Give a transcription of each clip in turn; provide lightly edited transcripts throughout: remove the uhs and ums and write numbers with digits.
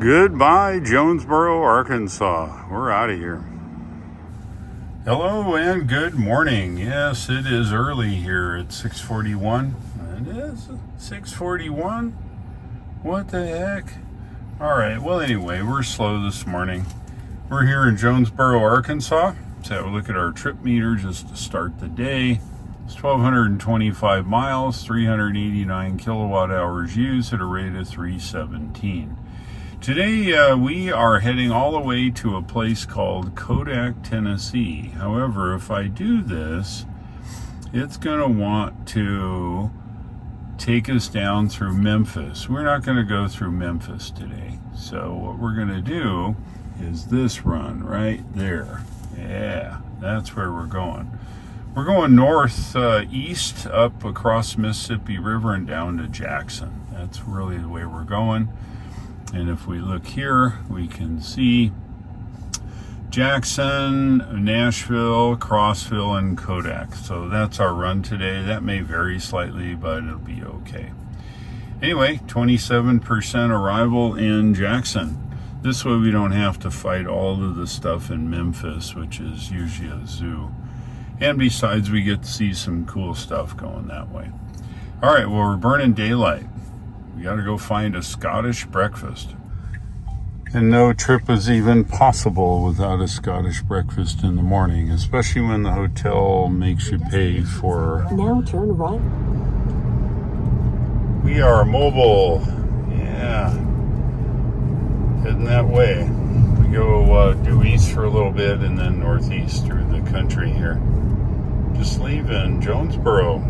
Goodbye, Jonesboro, Arkansas. We're out of here. Hello and good morning. Yes, it is early here at 6:41. It is 6:41? What the heck? All right, well, anyway, we're slow this morning. We're here in Jonesboro, Arkansas. Let's have a look at our trip meter just to start the day. It's 1,225 miles, 389 kilowatt hours used at a rate of 317. Today, we are heading all the way to a place called Kodak, Tennessee. However, if I do this, it's going to want to take us down through Memphis. We're not going to go through Memphis today. So what we're going to do is this run right there. Yeah, that's where we're going. We're going northeast up across Mississippi River and down to Jackson. That's really the way we're going. And if we look here, we can see Jackson, Nashville, Crossville, and Kodak. So that's our run today. That may vary slightly, but it'll be okay. Anyway, 27% arrival in Jackson. This way we don't have to fight all of the stuff in Memphis, which is usually a zoo. And besides, we get to see some cool stuff going that way. All right, well, we're burning daylight. We got to go find a Scottish breakfast. And no trip is even possible without a Scottish breakfast in the morning, especially when the hotel makes you pay for... Now turn right. We are mobile. Yeah. Heading that way. We go due east for a little bit and then northeast through the country here. Just leaving Jonesboro.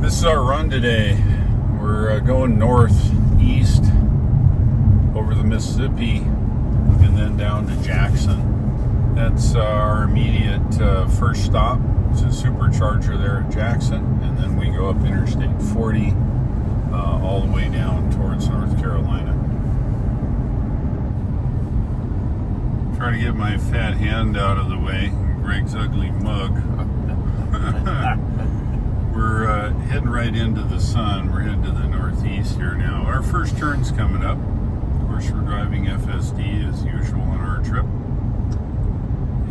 This is our run today. We're going northeast over the Mississippi and then down to Jackson. That's our immediate first stop. It's a supercharger there at Jackson, and then we go up Interstate 40 all the way down towards North Carolina. Trying to get my fat hand out of the way. Greg's ugly mug. We're heading right into the sun. We're heading to the northeast here now. Our first turn's coming up. Of course, we're driving FSD as usual on our trip.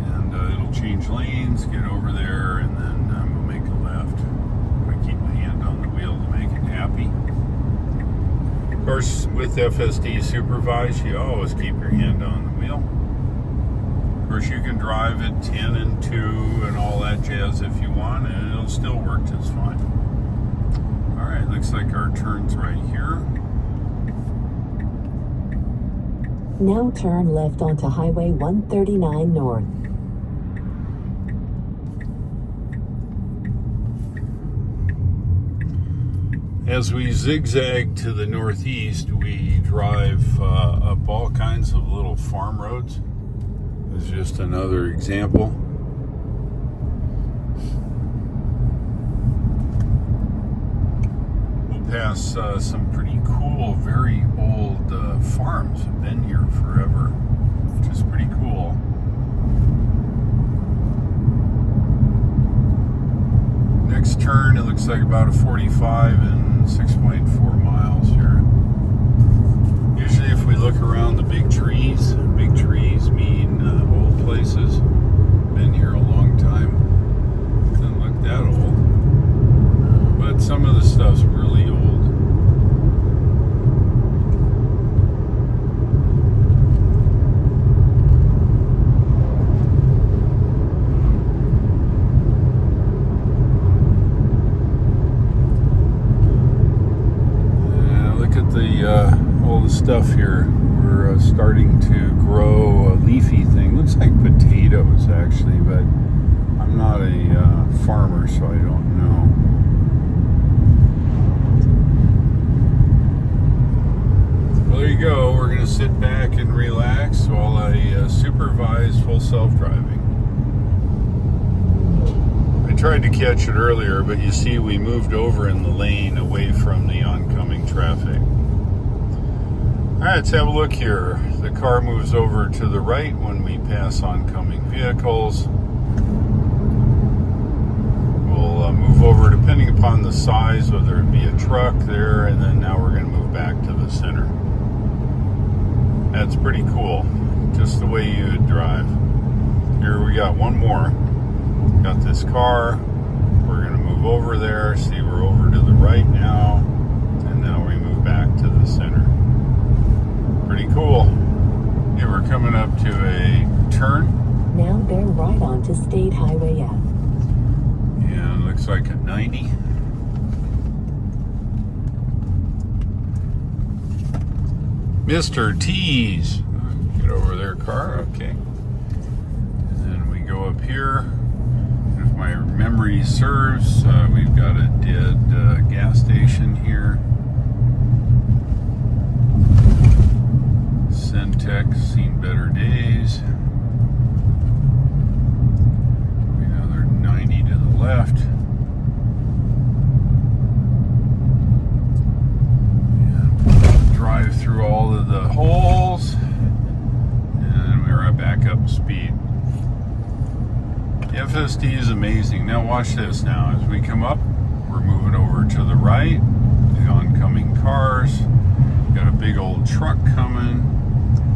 And it'll change lanes, get over there, and then we'll make a left. I keep my hand on the wheel to make it happy. Of course, with FSD supervised, you always keep your hand on the wheel. Of course, you can drive at 10 and 2 and all that jazz if you want, and it'll still work just fine. All right, looks like our turn's right here. Now turn left onto Highway 139 North. As we zigzag to the northeast, we drive up all kinds of little farm roads. This is just another example. We'll pass some pretty cool, very old farms. Have been here forever, which is pretty cool. Next turn, it looks like about a 45 and 6.4 miles here. Usually if we look around the big trees mean old places. Been here a long time. Doesn't look that old. But some of the stuff's really old. All the stuff here. We're starting to grow a leafy thing. Looks like potatoes actually, but I'm not a farmer, so I don't know. Well, there you go. We're going to sit back and relax while I supervise full self-driving. I tried to catch it earlier, but you see we moved over in the lane away from the oncoming traffic. All right, let's have a look here. The car moves over to the right when we pass oncoming vehicles. We'll move over depending upon the size, whether it be a truck there, and then now we're going to move back to the center. That's pretty cool, just the way you would drive. Here we got one more. Got this car. We're going to move over there. See, we're over to the right now, and now we move back to the center. Pretty cool. Okay, we're coming up to a turn. Now bear right onto State Highway F. Yeah, it looks like a 90. Mr. T's. Get over there, car. Okay. And then we go up here. If my memory serves, we've got a dead gas station here. Centec, seen better days. Another 90 to the left. And drive through all of the holes. And we're right back up speed. The FSD is amazing. Now watch this now. As we come up, we're moving over to the right. The oncoming cars. Got a big old truck coming.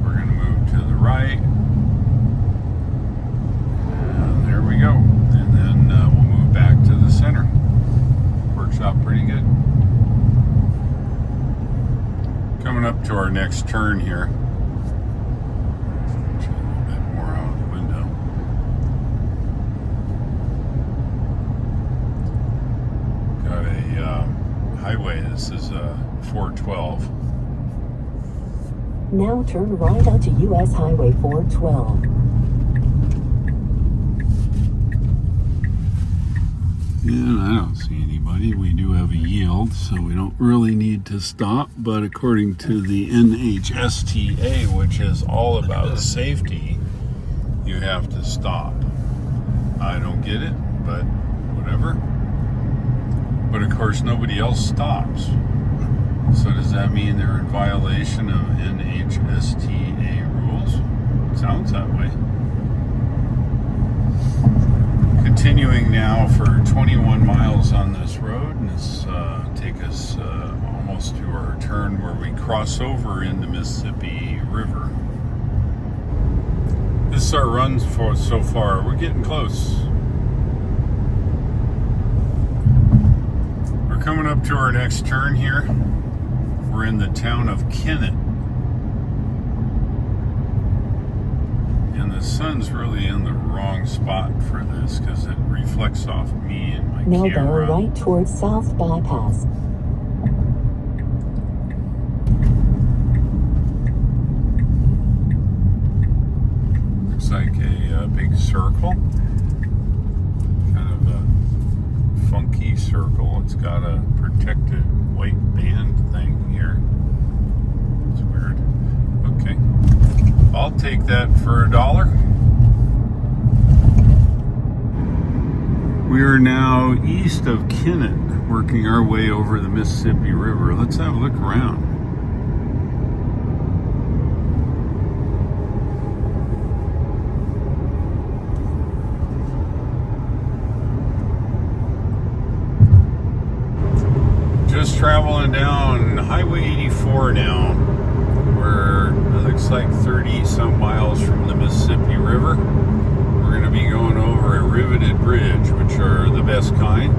We're going to move to the right. And there we go. And then we'll move back to the center. Works out pretty good. Coming up to our next turn here. A little bit more out of the window. Got a highway. This is 412. Now turn right onto US Highway 412. And I don't see anybody. We do have a yield, so we don't really need to stop. But according to the NHSTA, which is all about safety, you have to stop. I don't get it, but whatever. But of course, nobody else stops. So does that mean they're in violation of NHSTA rules? Sounds that way. Continuing now for 21 miles on this road, and this take us almost to our turn where we cross over into Mississippi River. This is our run for so far. We're getting close. We're coming up to our next turn here. We're in the town of Kennett. And the sun's really in the wrong spot for this because it reflects off me and my Now camera. go right towards South Bypass. Looks like a big circle. Kind of a funky circle. It's got a protected white band thing here. It's weird. Okay. I'll take that for $1. We are now east of Kennett, working our way over the Mississippi River. Let's have a look around. Just traveling down Highway 84 now. We're, it looks like 30 some miles from the Mississippi River. We're going to be going over a riveted bridge, which are the best kind.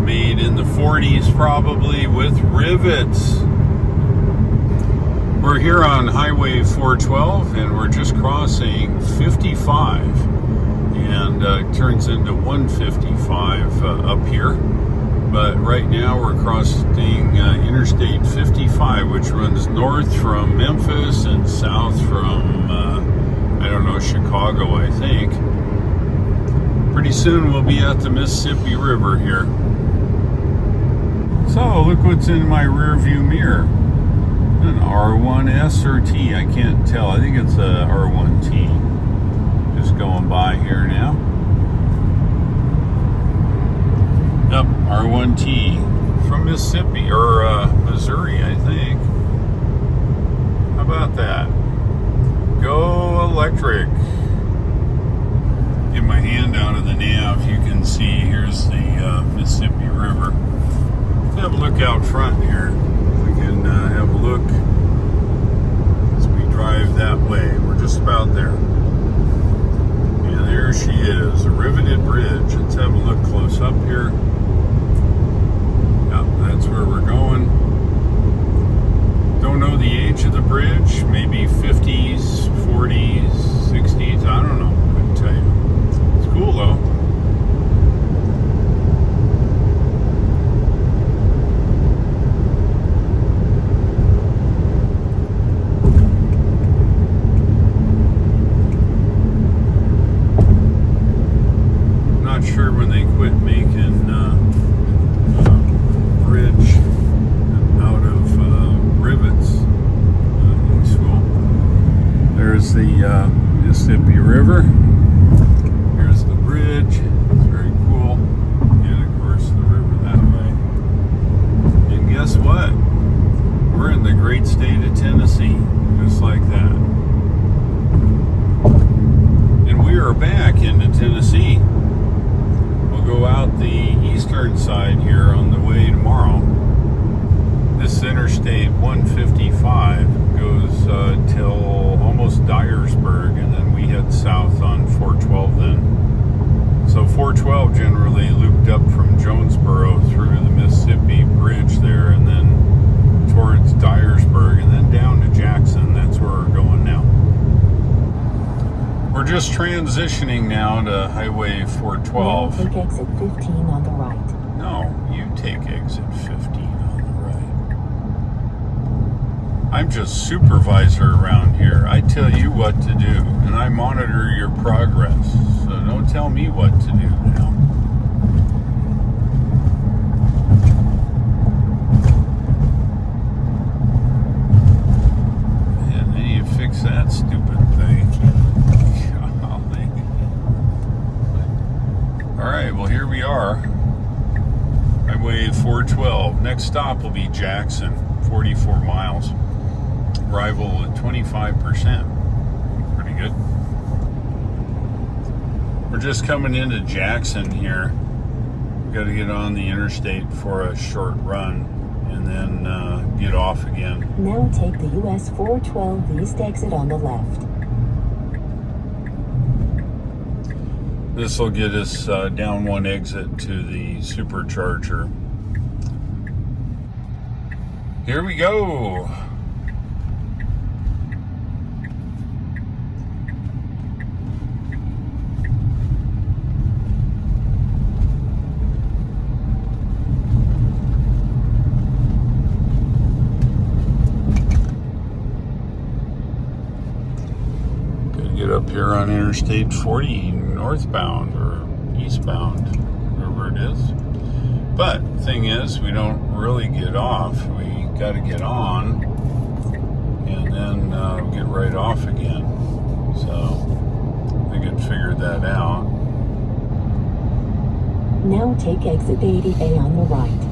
Made in the 40s probably with rivets. We're here on Highway 412 and we're just crossing 55. And it turns into 155 up here. But right now we're crossing Interstate 55, which runs north from Memphis and south from, I don't know, Chicago, I think. Pretty soon we'll be at the Mississippi River here. So, look what's in my rear view mirror. An R1S or T, I can't tell. I think it's a R1T. Just going by here now. Yep, R1T from Mississippi, or Missouri, I think. How about that? Go electric. Get my hand out out of the nav, you can see here's the Mississippi River. Let's have a look out front here. We can have a look as we drive that way. We're just about there. And there she is, a riveted bridge. Let's have a look close up here. Yep, that's where we're going. Don't know the age of the bridge, maybe 50s, 40s, 60s, I don't know, couldn't tell you. It's cool though. I'm not sure when they quit making bridge out of rivets in school. There's the Mississippi River. Here's the bridge. It's very cool. And of course the river that way. And guess what? We're in the great state of Tennessee, just like that. And we are back into Tennessee. We'll go out the eastern side here on the way tomorrow. This Interstate 155 goes till almost Dyersburg, and then we head south on 412 then. So 412 generally looped up from Jonesboro through the Mississippi Bridge there, and then towards Dyersburg, and then down to Jackson. That's where we're going now. We're just transitioning now to Highway 412. Now take exit 15 on the right. No, you take exit 15 on the right. I'm just supervisor around here. I tell you what to do, and I monitor your progress. So don't tell me what to do now. And then you fix that stupid thing. All right, well, here we are. Highway 412. Next stop will be Jackson, 44 miles. Arrival at 25%. Pretty good. We're just coming into Jackson here. We've got to get on the interstate for a short run and then get off again. Now take the US 412 East exit on the left. This will get us down one exit to the supercharger. Here we go. Gotta get up here on Interstate 40 northbound or eastbound, wherever it is. But the thing is, we don't really get off. We got to get on and then get right off again. So I could figure that out. Now take exit 80A on the right.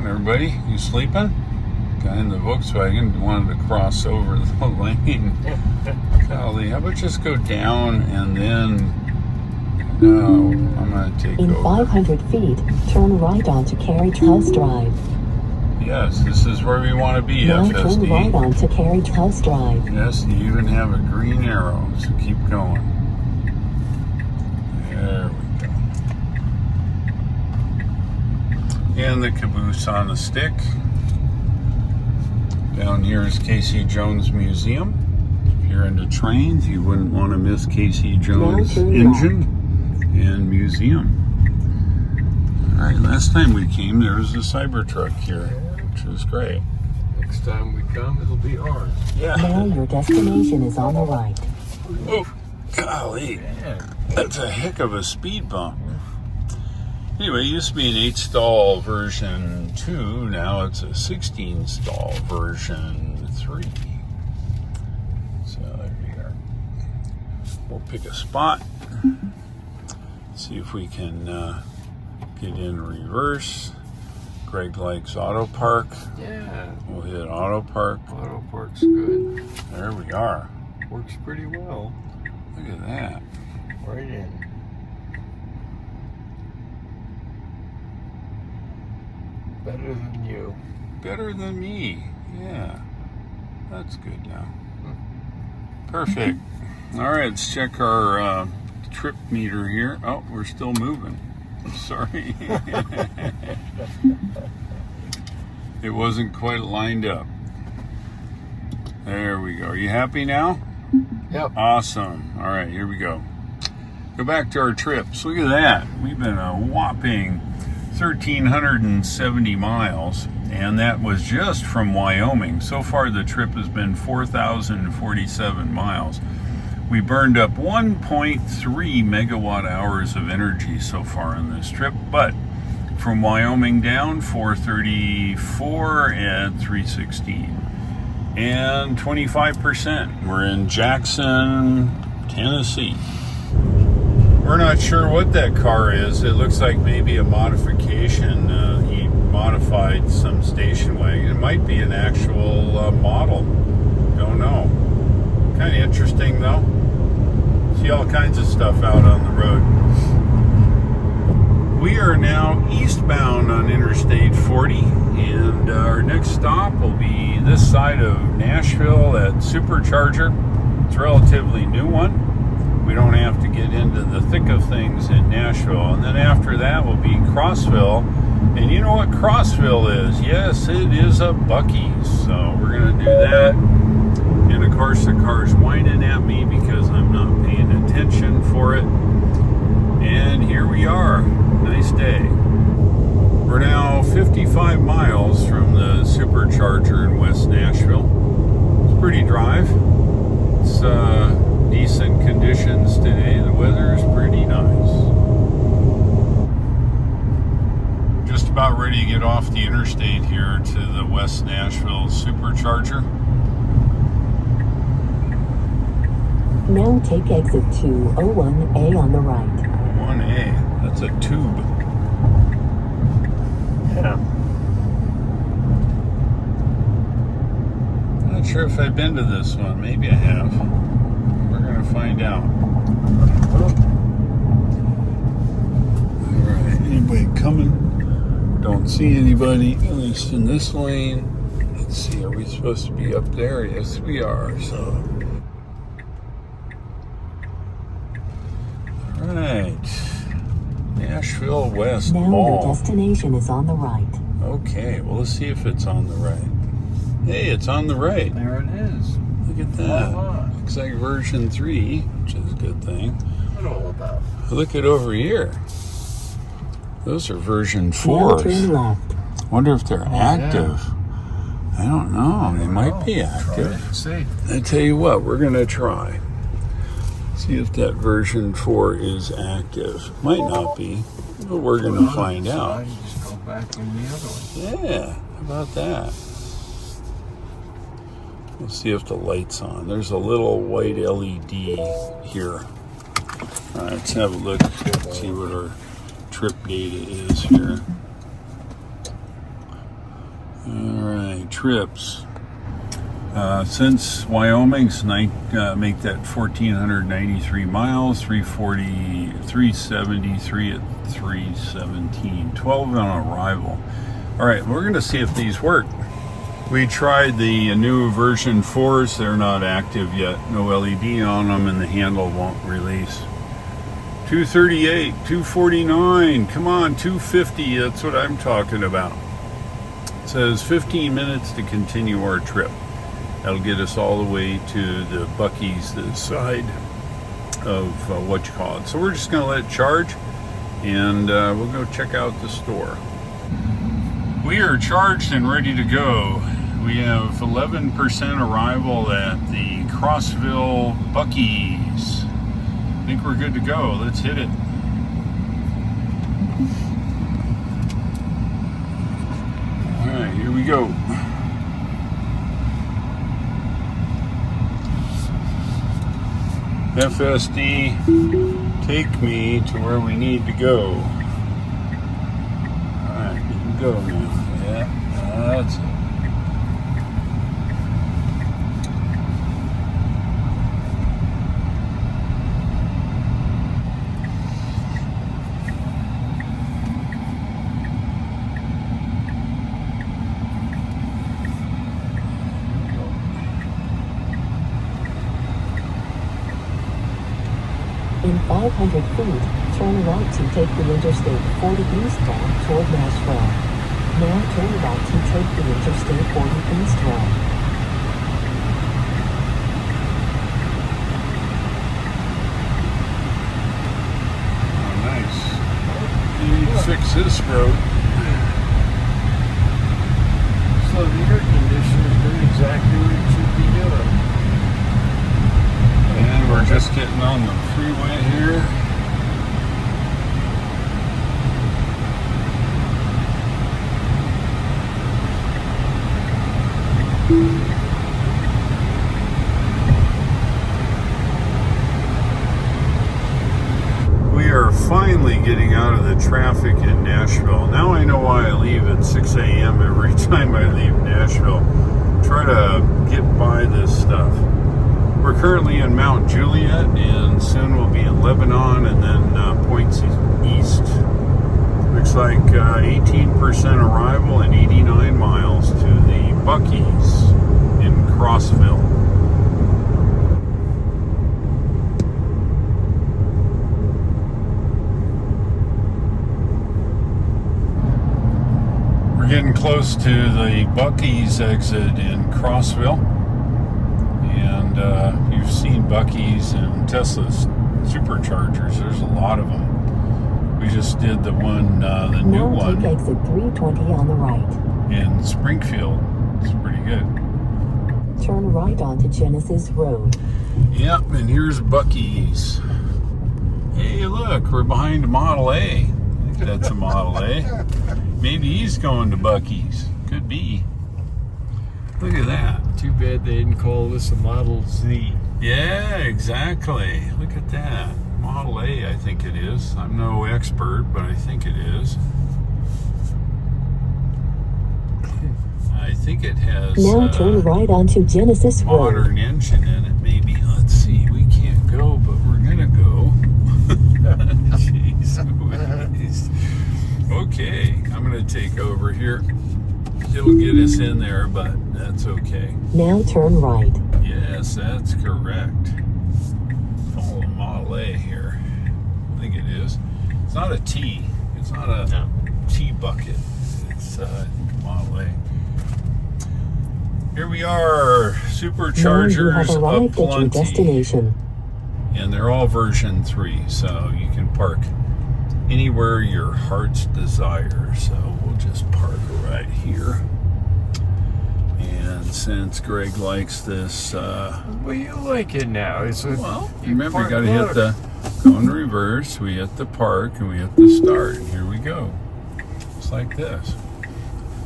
Everybody, you sleeping? Guy in the Volkswagen wanted to cross over the lane. Golly, how about just go down and then... No, I'm going to take In over. 500 feet, turn right onto Carriage House Drive. Yes, this is where we want to be, Now FSD. turn right onto Carriage House Drive. Yes, you even have a green arrow, so keep going. There we go. And the caboose on the stick. Down here is Casey Jones Museum. If you're into trains, you wouldn't want to miss Casey Jones Engine and Museum. All right, last time we came, there was a Cybertruck here, which was great. Next time we come, it'll be ours. Yeah. Now your destination is on the right. Oh, golly. That's a heck of a speed bump. Anyway, it used to be an 8-stall version 2. Now it's a 16-stall version 3. So there we are. We'll pick a spot. See if we can get in reverse. Greg likes auto park. Yeah. We'll hit auto park. Auto park's good. There we are. Works pretty well. Look at that. Right in. Better than you. Better than me. Yeah. That's good now. Perfect. All right, let's check our trip meter here. Oh, we're still moving. Sorry. It wasn't quite lined up. There we go. Are you happy now? Yep. Awesome. All right, here we go. Go back to our trips. Look at that. We've been a whopping 1,370 miles, and that was just from Wyoming. So far, the trip has been 4,047 miles. We burned up 1.3 megawatt hours of energy so far on this trip, but from Wyoming down, 434 and 316. And 25%. We're in Jackson, Tennessee. We're not sure what that car is. It looks like maybe a modification. He modified some station wagon. It might be an actual model. Don't know. Kind of interesting though. See all kinds of stuff out on the road. We are now eastbound on Interstate 40, and our next stop will be this side of Nashville at Supercharger. It's a relatively new one. We don't have to get into the thick of things in Nashville. And then after that will be Crossville. And you know what Crossville is? Yes, it is a Buc-ee's. So we're going to do that. And of course the car's whining at me because I'm not paying attention for it. And here we are. Nice day. We're now 55 miles from the Supercharger in West Nashville. It's a pretty drive. It's decent conditions today. The weather is pretty nice. Just about ready to get off the interstate here to the West Nashville Supercharger. Now take exit 201A on the right. 1A. That's a tube. Yeah. Not sure if I've been to this one. Maybe I have. We're going to find out. Alright, anybody coming? Don't see anybody, at least in this lane. Let's see, are we supposed to be up there? Yes, we are. So, alright. Nashville West Now Mall. your destination is on the right. Okay, well, let's see if it's on the right. Hey, it's on the right. There it is. Look at that. Voila. Looks like version 3, which is a good thing. What's it all about? Look at over here. Those are version Now 4s. turn left. Wonder if they're active. I don't know. They might be Try active. it and see. I tell you what, we're going to try. See if that version 4 is active. Might not be, but we're going to find out. You just go back in the other one. Yeah, how about that? Let's see if the light's on. There's a little white LED here. All right, let's have a look. See what our trip data is here. All right, trips. Since Wyoming's make that 1,493 miles, 373 at 317, 12 on arrival. All right, we're going to see if these work. We tried the new version 4s. They're not active yet. No LED on them, and the handle won't release. 238, 249, come on, 250. That's what I'm talking about. It says 15 minutes to continue our trip. That'll get us all the way to the Buc-ee's, the side of what you call it. So we're just going to let it charge, and we'll go check out the store. We are charged and ready to go. We have 11% arrival at the Crossville Buc-ee's. I think we're good to go. Let's hit it. All right, here we go. FSD, take me to where we need to go. All right, getting go now. Yeah, that's it. In 500 feet, turn right to take the Interstate 40 eastbound toward Nashville. Now turn right to take the Interstate 40 eastbound. Oh, nice. You fix this road. So the air conditioner's doing exactly what it should be doing. And we're just getting on the freeway here. We are finally getting out of the traffic in Nashville. Now I know why I leave at 6 a.m. every time I leave Nashville. Try to get by this stuff. We're currently in Mount Juliet, and soon we'll be in Lebanon, and then points east. Looks like 18% arrival and 89 miles to the Buc-ee's in Crossville. We're getting close to the Buc-ee's exit in Crossville. And you've seen Buc-ee's and Tesla's superchargers. There's a lot of them. We just did the one, the new Now one take exit 320 on the right. in Springfield. It's pretty good. Turn right onto Genesis Road. Yep, and here's Buc-ee's. Hey, look, we're behind a Model A. I think that's a Model A. Maybe he's going to Buc-ee's. Could be. Look at that. Too bad they didn't call this a Model Z. Yeah, exactly. Look at that. Model A, I think it is. I'm no expert, but I think it is. I think it has Now turn right onto Genesis Road. modern engine in it, maybe. Let's see. We can't go, but we're gonna go. Jeez Louise. Okay, I'm gonna take over here. It'll get us in there, but that's okay. Now turn right. Yes, that's correct. Follow the Model A here. I think it is. It's not a T. It's not a T bucket. It's Model A. Here we are. Now you Superchargers have arrived at your aplenty. destination. And they're all version 3, so you can park anywhere your heart's desire. So we'll just park right here. And since Greg likes this, Well, you like it now. It's a, well, remember you park- got to hit the go in reverse. We hit the park and we hit the start. Here we go. It's like this.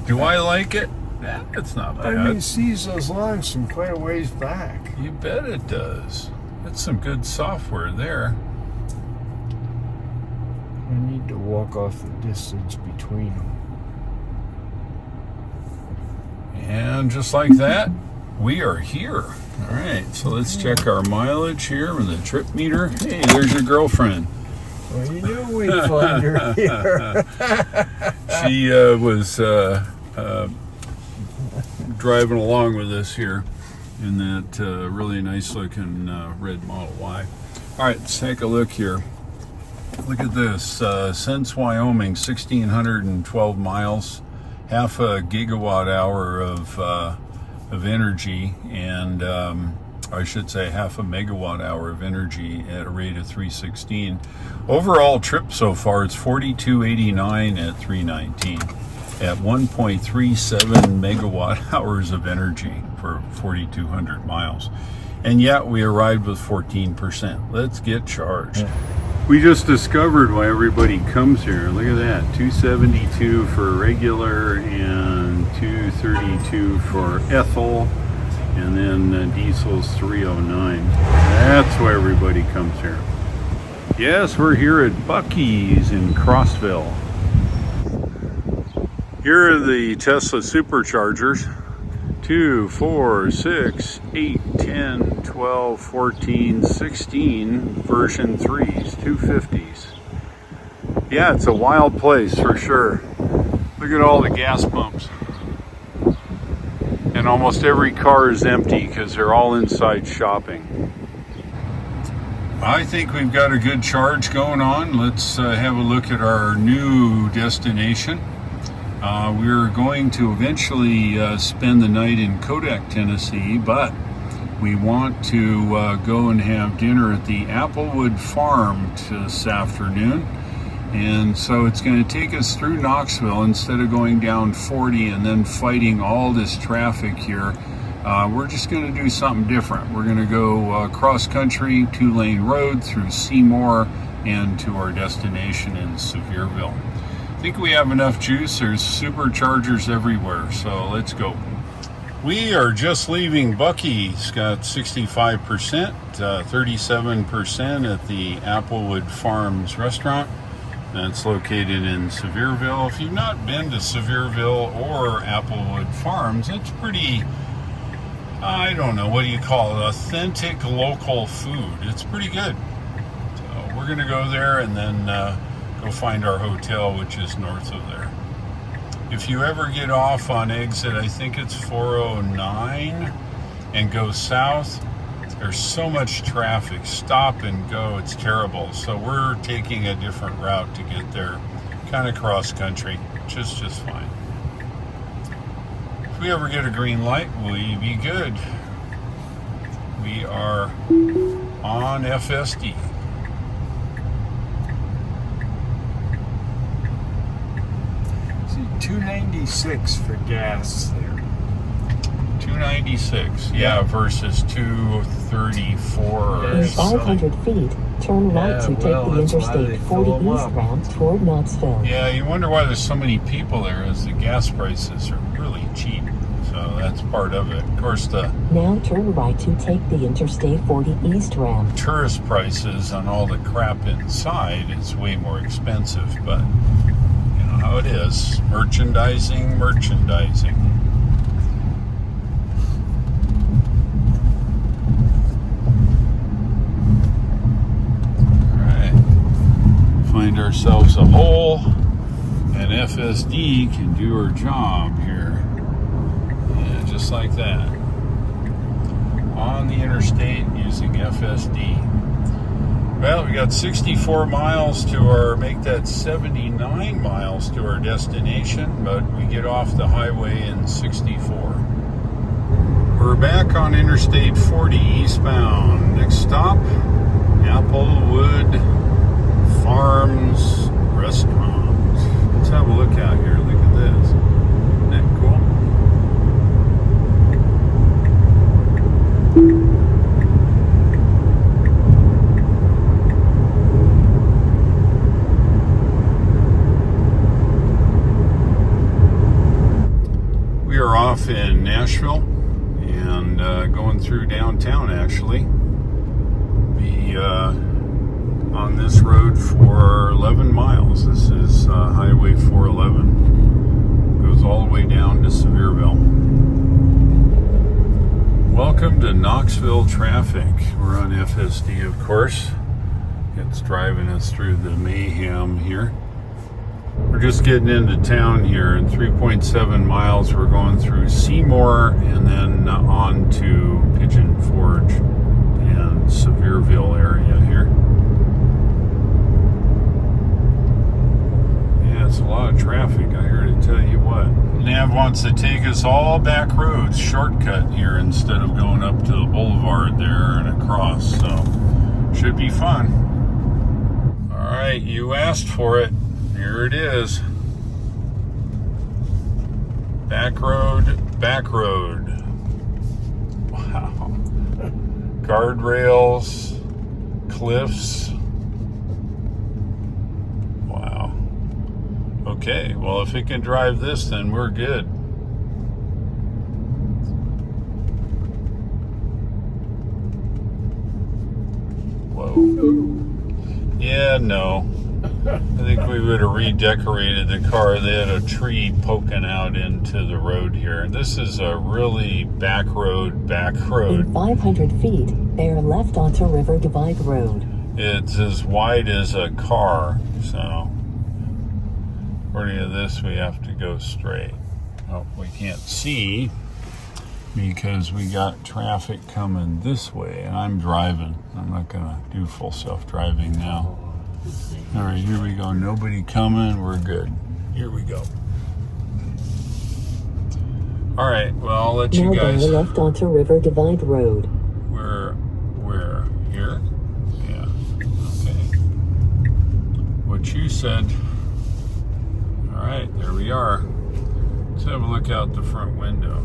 Do I like it? Nah, it's not bad. I mean, it sees those lines from quite a ways back. You bet it does. That's some good software there. I need to walk off the distance between them. And just like that, we are here. All right, so let's check our mileage here with the trip meter. Hey, there's your girlfriend. Well, you knew we'd find her here. She was driving along with us here in that really nice looking red Model Y. All right, let's take a look here. Look at this. Since Wyoming, 1,612 miles, half a gigawatt hour of energy, and I should say half a megawatt hour of energy at a rate of 316. Overall trip so far, it's 4289 at 319 at 1.37 megawatt hours of energy for 4,200 miles. And yet we arrived with 14%. Let's get charged. We just discovered why everybody comes here. Look at that, 272 for regular and 232 for ethyl, and then diesel's 309. That's why everybody comes here. Yes, we're here at Buc-ee's in Crossville. Here are the Tesla superchargers. 2, 4, 6, 8, 10, 12, 14, 16 version 3s, 250s. Yeah, it's a wild place for sure. Look at all the gas pumps. And almost every car is empty because they're all inside shopping. I think we've got a good charge going on. Let's have a look at our new destination. We're going to eventually spend the night in Kodak, Tennessee, but we want to go and have dinner at the Applewood Farm this afternoon. And so it's going to take us through Knoxville instead of going down 40 and then fighting all this traffic here. We're just going to do something different. We're going to go cross country, 2-lane road through Seymour and to our destination in Sevierville. I think we have enough juice. There's superchargers everywhere, so let's go. We are just leaving Buc-ee. It's got 65%, 37% at the Applewood Farms restaurant. That's located in Sevierville. If you've not been to Sevierville or Applewood Farms, it's pretty, I don't know, what do you call it? Authentic local food. It's pretty good. So we're going to go there and then go find our hotel, which is north of there. If you ever get off on exit, I think it's 409, and go south, there's so much traffic. Stop and go. It's terrible. So we're taking a different route to get there, kind of cross country, which is just fine. If we ever get a green light, we be good. We are on FSD. 296 for gas there. 296, yeah, versus 234 or In something. 500 feet, turn right to take the Interstate 40 east ramp toward Knoxville. Yeah, you wonder why there's so many people there, as the gas prices are really cheap. So that's part of it. Of course, the Now turn right to take the Interstate 40 east ramp. tourist prices on all the crap inside is way more expensive, but you know how it is. Merchandising. Find ourselves a hole, and FSD can do her job here. Yeah, just like that. On the interstate using FSD. Well, we got 64 miles to our, make that 79 miles to our destination, but we get off the highway in 64. We're back on Interstate 40 eastbound. Next stop, Applewood Farms Restaurant. Let's have a look out here. Look at this. Isn't that cool? We are off in Nashville and going through downtown actually. On this road for 11 miles. This is Highway 411. Goes all the way down to Sevierville. Welcome to Knoxville traffic. We're on FSD, of course. It's driving us through the mayhem here. We're just getting into town here. In 3.7 miles, we're going through Seymour and then on to Pigeon Forge and Sevierville area here. It's a lot of traffic, I hear to tell you what. Nav wants to take us all back roads, shortcut here instead of going up to the boulevard there and across, so should be fun. Alright, you asked for it. Here it is. Back road. Wow. Guardrails, cliffs. Okay, well, if it can drive this, then we're good. Whoa. Yeah, no. I think we would have redecorated the car. They had a tree poking out into the road here. This is a really back road. In 500 feet, bear left onto River Divide Road. It's as wide as a car, so according to this, we have to go straight. Oh, we can't see because we got traffic coming this way, and I'm driving. I'm not gonna do full self-driving now. All right, here we go. Nobody coming. We're good. Here we go. All right. Well, I'll let you Now guys. bear left onto River Divide Road. Where? Here? Yeah. Okay. What you said. All right. There we are. Let's have a look out the front window.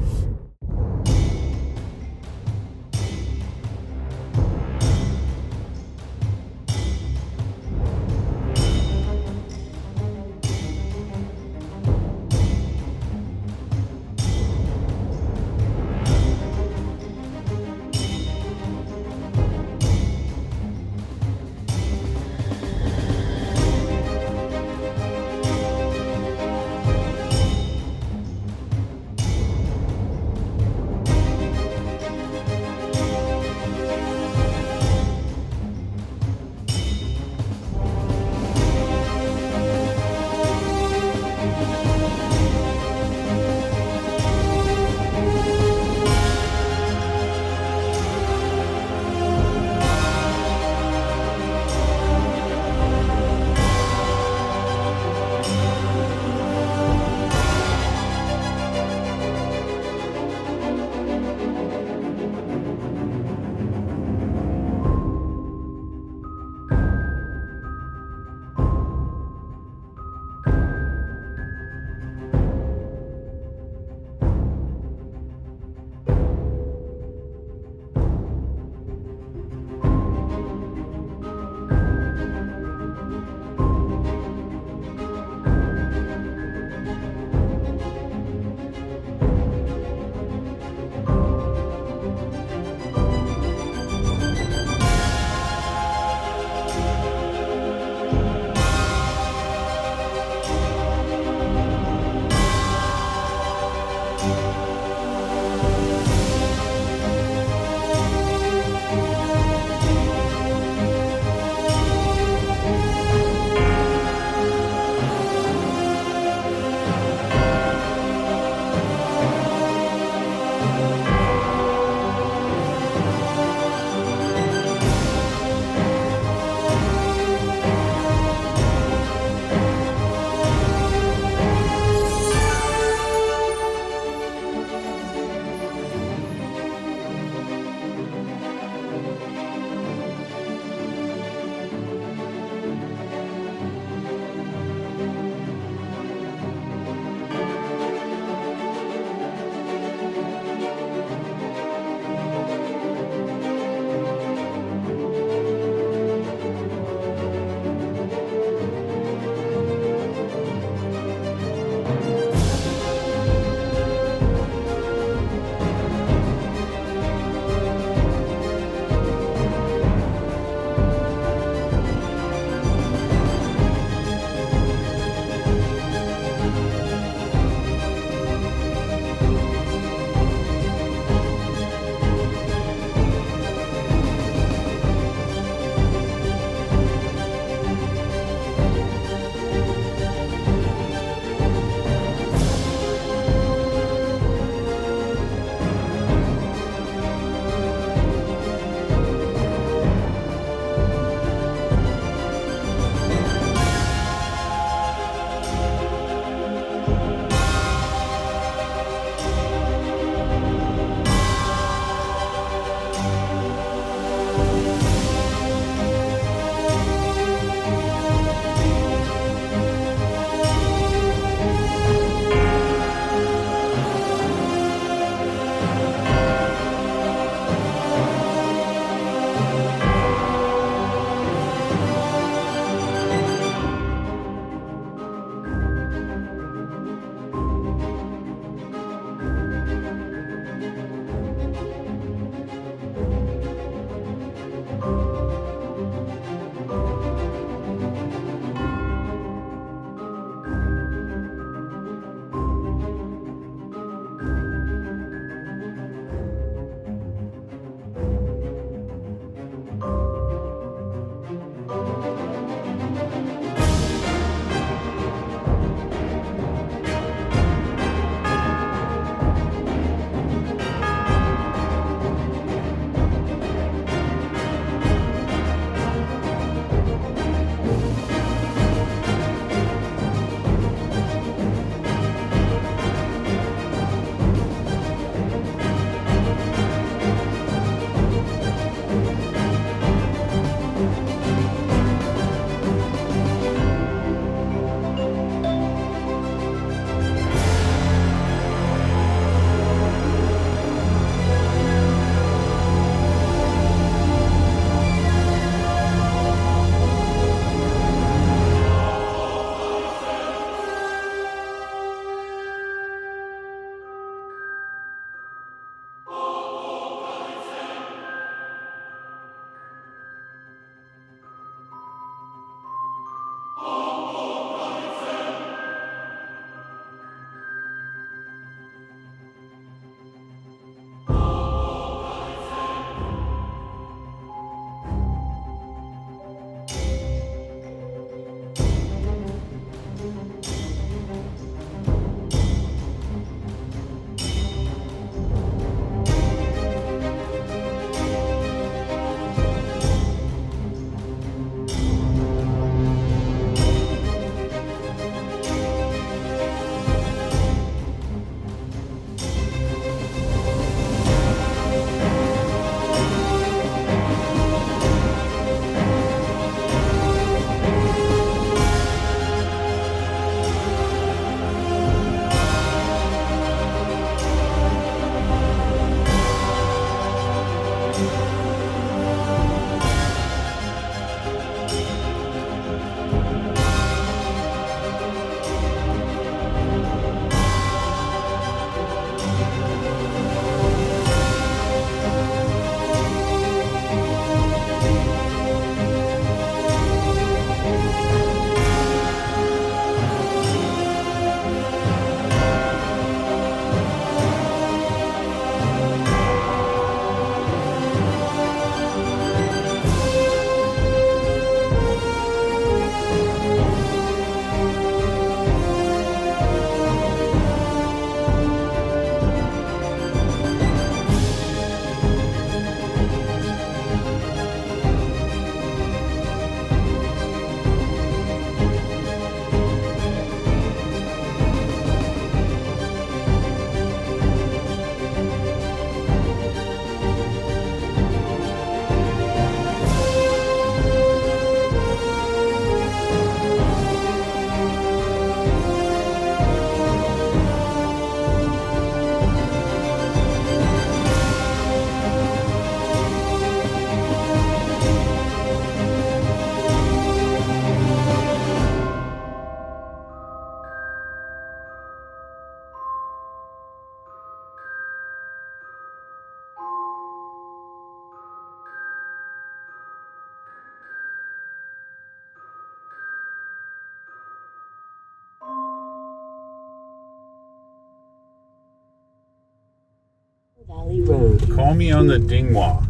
Valley Road. Call me on the dingwa,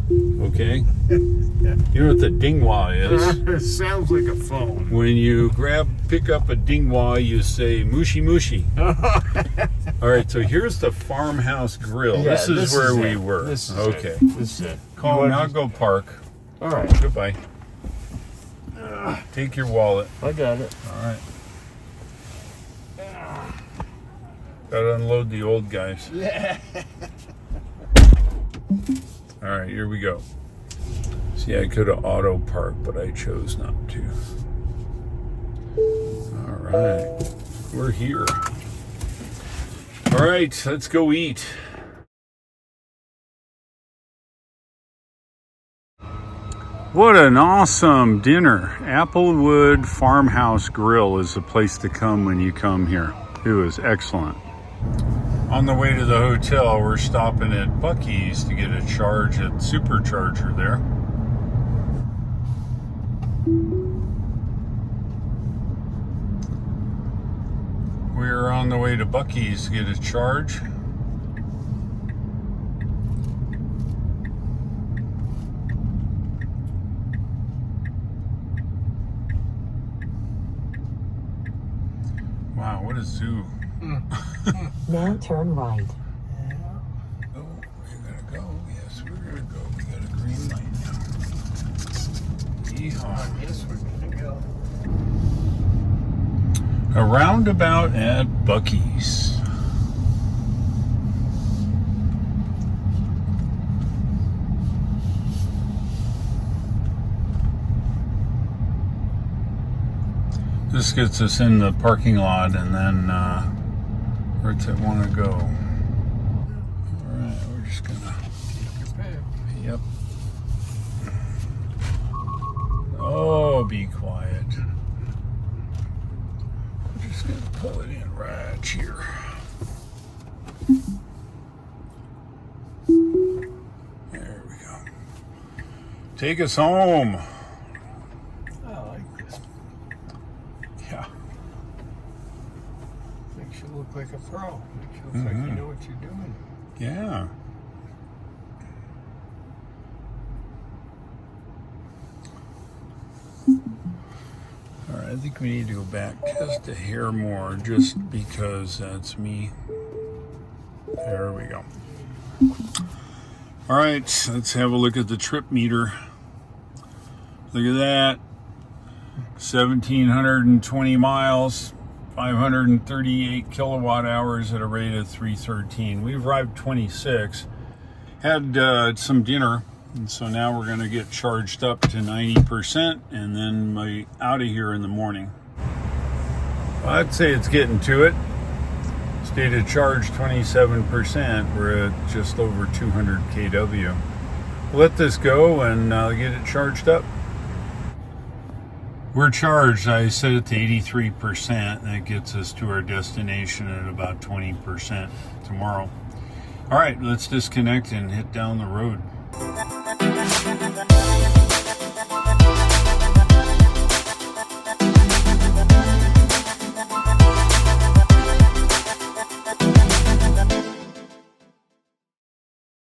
okay? You know what the dingwa is? It sounds like a phone. When you pick up a dingwa, you say mushi mushi. All right, so here's the farmhouse grill. Yeah, this is where we it. were. This is okay. it. This is it. Call You me. I'll want go park. All right. Goodbye. Take your wallet. I got it. All right. Gotta unload the old guys. Yeah. All right, here we go. See, I could have auto parked, but I chose not to. All right, we're here. All right, let's go eat. What an awesome dinner. Applewood Farmhouse Grill is the place to come when you come here. It was excellent. On the way to the hotel, we're stopping at Buc-ee's to get a charge at Supercharger there. We're on the way to Buc-ee's to get a charge. Wow, what a zoo. Now turn right. Oh, we're gonna go. Yes, we're gonna go. We got a green light now. Yeehaw. Yes, we're gonna go. A roundabout at Buc-ee's. This gets us in the parking lot, and then where's it want to go? All right, we're just gonna. Yep. Oh, be quiet. We're just gonna pull it in right here. There we go. Take us home. I like this. Yeah. Makes you look like a pro. Makes you look like you know what you're doing. Yeah. All right, I think we need to go back just a hair more, just because that's me. There we go. All right, let's have a look at the trip meter. Look at that. 1,720 miles, 538 kilowatt hours at a rate of 313. We've arrived 26. Had some dinner, and so now we're going to get charged up to 90% and then be out of here in the morning. I'd say it's getting to it. Stated charge 27%. We're at just over 200 kW. Let this go and get it charged up. We're charged. I set it to 83%. That gets us to our destination at about 20% tomorrow. All right, let's disconnect and hit down the road.